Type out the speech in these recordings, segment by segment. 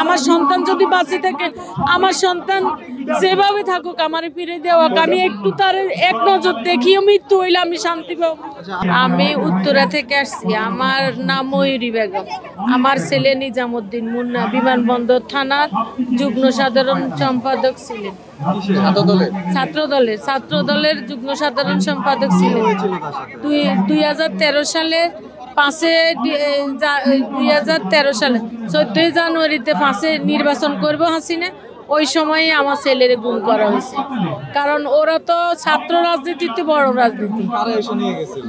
আমার সন্তান যদি বাঁচে থাকে, আমার সন্তান যেভাবে থাকুক আমার ফিরে দেওয়া, আমি একটু তার এক নজর দেখিও মৃত্যু হইলে আমি শান্তি পাবো। আমি উত্তরা থেকে আসছি, আমার নাম ময়ূরী বেগম। আমার ছেলে নিজামুদ্দিন মুন্না বিমানবন্দর থানার যুগ্ম সাধারণ সম্পাদক ছিলেন। ছাত্র দলের যুগ্ম সাধারণ সম্পাদক ছিলেন 2013 সালে 2013 সালে 14 জানুয়ারিতে 5 নির্বাচন করবো হাসিনা। ওই সময়ে আমার ছেলের গুম করা হয়েছে, কারণ ওরা তো ছাত্র রাজনীতিতে বড় রাজনীতি।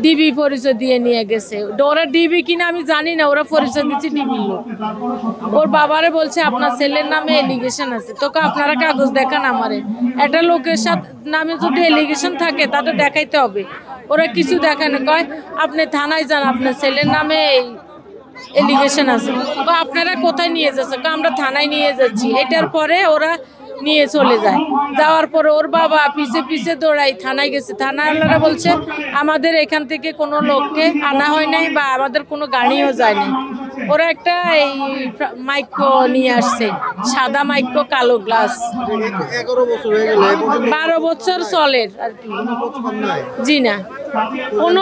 ডিবি পরিচয় দিয়ে নিয়ে গেছে, ওরা ডিবি কিনা আমি জানি না, ওরা পরিচয় দিচ্ছে ডিবি লোক। ওর বাবারে বলছে আপনার ছেলের নামে এলিগেশন আছে, তোকে আপনারা কাগজ দেখান আমারে। একটা লোকের সাথে নামে যদি এলিগেশন থাকে তাতে দেখাইতে হবে। ওরা কিছু দেখায় না, কয় আপনি থানায় যান, আপনার ছেলের নামে এলিগেশন আছে। তো আপনারা কোথায় নিয়ে যাচ্ছে? আমরা থানায় নিয়ে যাচ্ছি। এটার পরে ওরা নিয়ে চলে যায়। যাওয়ার পরে ওর বাবা পিছে পিছে দৌড়াই থানায় গেছে। থানাওয়ালারা বলছে আমাদের এখান থেকে কোনো লোককে আনা হয় নাই বা আমাদের কোনো গাড়িও যায়নি। ওরা একটা এই মাইক্রো নিয়ে আসছে, সাদা মাইক্রো, কালো গ্লাস। 12 বছর চলে আর কি। জি না, কোনো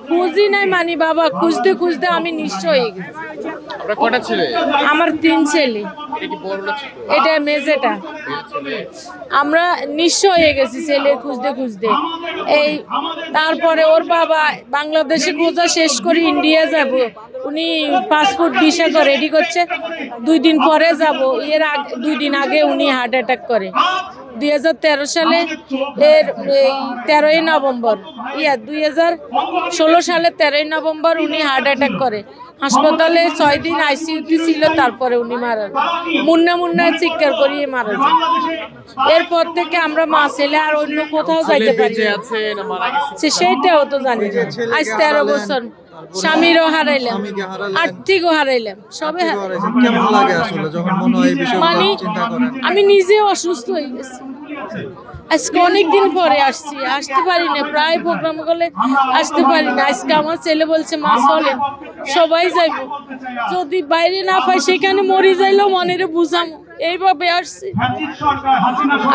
খোঁজই নাই। মানি বাবা খুঁজতে খুঁজতে আমি নিঃস্ব হয়ে গেছি। আমার 3 ছেলে, এটা মেজেটা। আমরা নিঃস্ব হয়ে গেছি ছেলে খুঁজতে খুঁজতে। এই তারপরে ওর বাবা বাংলাদেশে খোঁজা শেষ করে ইন্ডিয়া যাব, উনি পাসপোর্ট ভিসা রেডি করছে, 2 দিন পরে যাব। এর 2 দিন আগে উনি হার্ট অ্যাটাক করে। 2013 সালে এর 13ই নভেম্বর 2016 সালে 13ই নভেম্বর উনি হার্ট অ্যাটাক করে। হাসপাতালে 6 দিন আইসিইউতে ছিল, তারপরে উনি মারা যান। মুন্না চিৎকার করিয়ে মারা যান। এরপর থেকে আমরা মা ছেলে আর অন্য কোথাও যাইতে পারি সেইটাও তো জানি না। আজ 13 বছর। স্বামীরও হারাইলাম, আর্থিকও হারাইলাম, সবে মানে আমি নিজেও অসুস্থ হয়ে গেছি। আজকে অনেকদিন পরে আসতে পারি না, প্রায় প্রোগ্রাম করলে আসতে পারি না। আজকে আমার ছেলে বলছে মা চলেন সবাই যাইব, যদি বাইরে না পাই সেখানে মরে যাইলেও মনের বুঝামো, এইভাবে আসছি।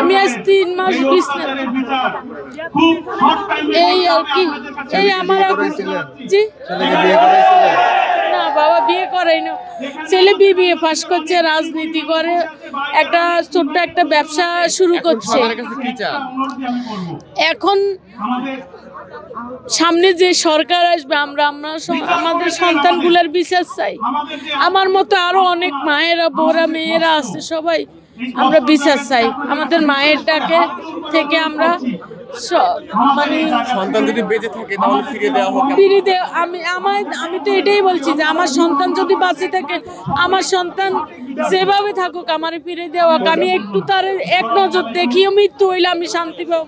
আমি আজ 3 মাস বিছনা, এই আর কি। এই আমার জি না বাবা, বিয়ে করাই না। ছেলে বিয়ে পাস করছে, রাজনীতি করে, একটা ছোট্ট একটা ব্যবসা শুরু করছে। এখন সামনে যে সরকার আসবে, আমরা আমাদের সন্তানগুলোর বিচার চাই। আমার মতো আরো অনেক মায়েরা, বোরা, মেয়েরা আছে, সবাই আমরা বিচার চাই। আমাদের মায়েরটাকে থেকে আমরা মানে সন্তান যদি বেঁচে থাকে তাহলে ফিরে দেওয়া। আমি তো এটাই বলছি যে আমার সন্তান যদি বাঁচে থাকে, আমার সন্তান যেভাবে থাকুক আমার ফিরে দেওয়া, আমি একটু তার এক নজর দেখিও মৃত্যু হইলে আমি শান্তি পাবো।